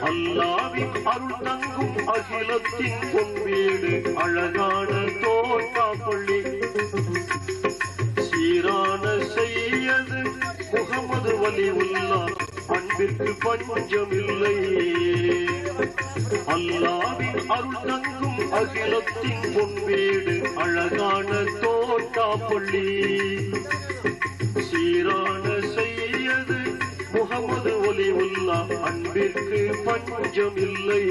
அல்லாவின் அருள் தங்கும் அகிலத்தின் பொன்வீடு அழகான தோட்டாப்பள்ளி சீரான செய்யது முகமது வலியுல்லா அன்பிற்கு பஞ்சமில்லை. அல்லாவின் அருள் தங்கும் அகிலத்தின் பொன்வீடு அழகான தோட்டாப்பள்ளி சீரான செய்யது முகமது வலியுல்லா அன்பிற்கு பஞ்சமில்லை.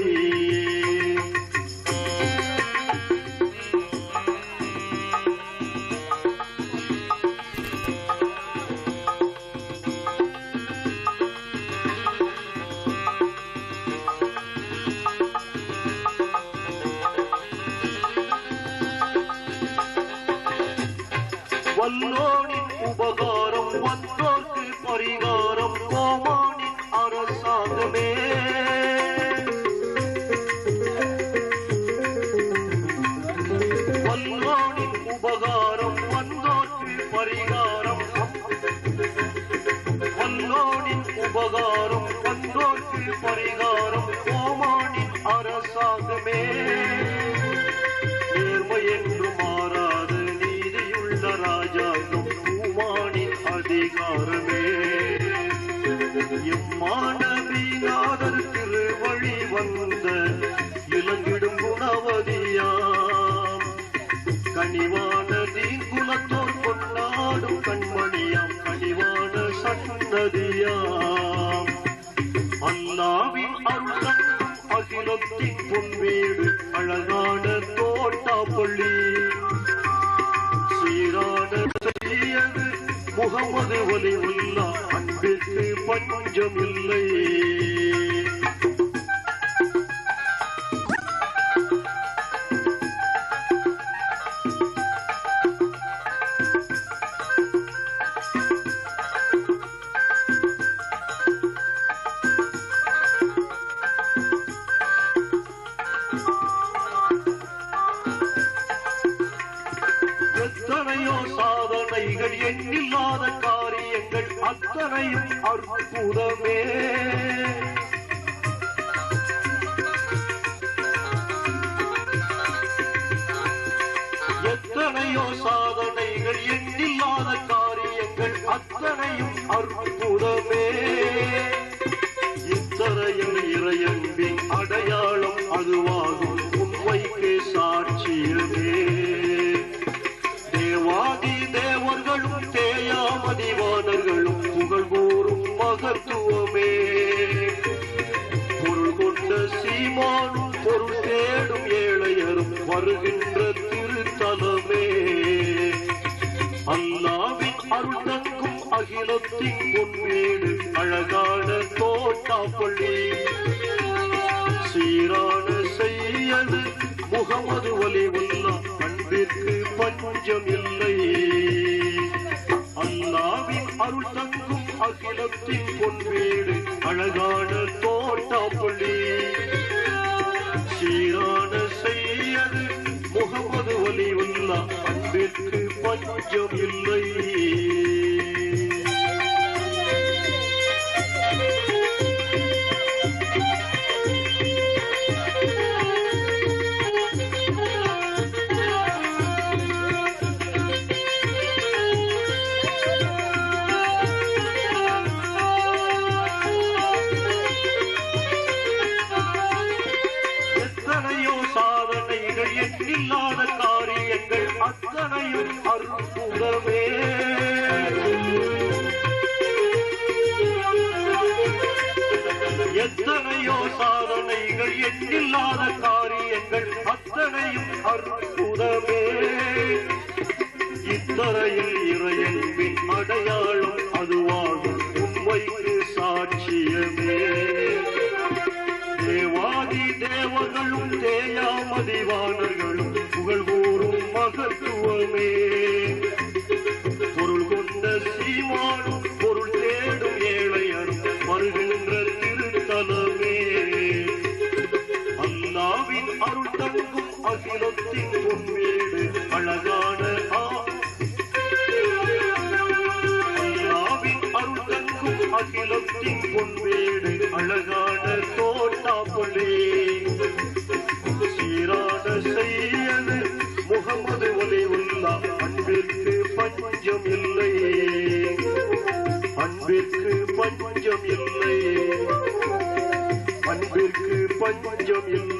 வல்லோனின் உபகாரம் வந்தோர்க்கு பரிகாரம் கோமானின் அரசாங்கமே. வல்லோனின் உபகாரம் வந்தோர்க்கு பரிகாரம் வல்லோனின் உபகாரம் வந்தோர்க்கு பரிகாரம் கோமானின் அரசாங்கமே. நேர்மை என்று மாறாத ராஜாங்கம் பூமானின் அதிகாரமே. எம்மானவீநாதர் திருவழி வந்த இளங்கிடும் குணவதியாம் கனிவான தீங்குலத்தோர் கொண்டாடும் கண்மணியாம் கனிவான சன்னதியாம். அல்லாவின் அருள் தங்கும் அகிலத்தின் பொன்வீடு அழகான தோட்டாப்பள்ளி சீரான செய்யது முகமது வலியுல்லா அன்பிற்கு பஞ்சமில்லை. எத்தனையோ சாதனைகள் எண்ணில்லாத காரியங்கள் அத்தனையும் அற்புதமே. எத்தனையோ சாதனைகள் எண்ணில்லாத காரியங்கள் அத்தனையும் அற்புதமே. இத்தனையும் இறையன்பின் அடையாளம் அதுவாகும் உண்மைக்கு சாட்சியமே. தேவாதி தேவர்களும் தேயாமதிவானர்களும் புகழ் கூறும் மகத்துவமே. பொருள் கொண்ட சீமானும் பொருள் தேடும் ஏழையரும் வருகின்ற திருத்தலமே. அல்லாவின் அருள் தங்கும் அகிலத்தின் பொன்வீடு அழகான தோட்டாப்பள்ளி சீரான செய்யது முகமது வலியுல்லா அன்பிற்கு பஞ்சமில்லை. அல்லாவின் அருள் தங்கும் அகிலத்தின் பொன்வீடு அழகான தோட்டாப்பள்ளி சீரான செய்யது முகமது வலியுல்லா அன்பிற்கு பஞ்சமில்லை. சாதனைகள் எண்ணில்லாத காரியங்கள் அத்தனையும் அற்புதமே. எத்தனையோ சாதனைகள் எண்ணில்லாத காரியங்கள் அத்தனையும் அற்புதமே. இத்தரையில் இறையன்பின் அடையாளம் அதுவாகும் உண்மைக்கு சாட்சியமே. தேவாதி தேவர்களும் தேயாமதிவானர்களும் புகழ் கூறும் மகத்துவமே. பொருள் கொண்ட சீமானும் பொருள் தேடும் ஏழையரும் வருகின்ற திருத்தலமே. அல்லாவின் அருள் தங்கும் அகிலத்தின் பொன்வீடு அழகான அல்லாவின் அருள் தங்கும் அகிலத்தின் பொன்வீடு அழகான தோட்டா அன்பிற்கு பஞ்சம் இல்லை, அன்பிற்கு பஞ்சம் இல்லை.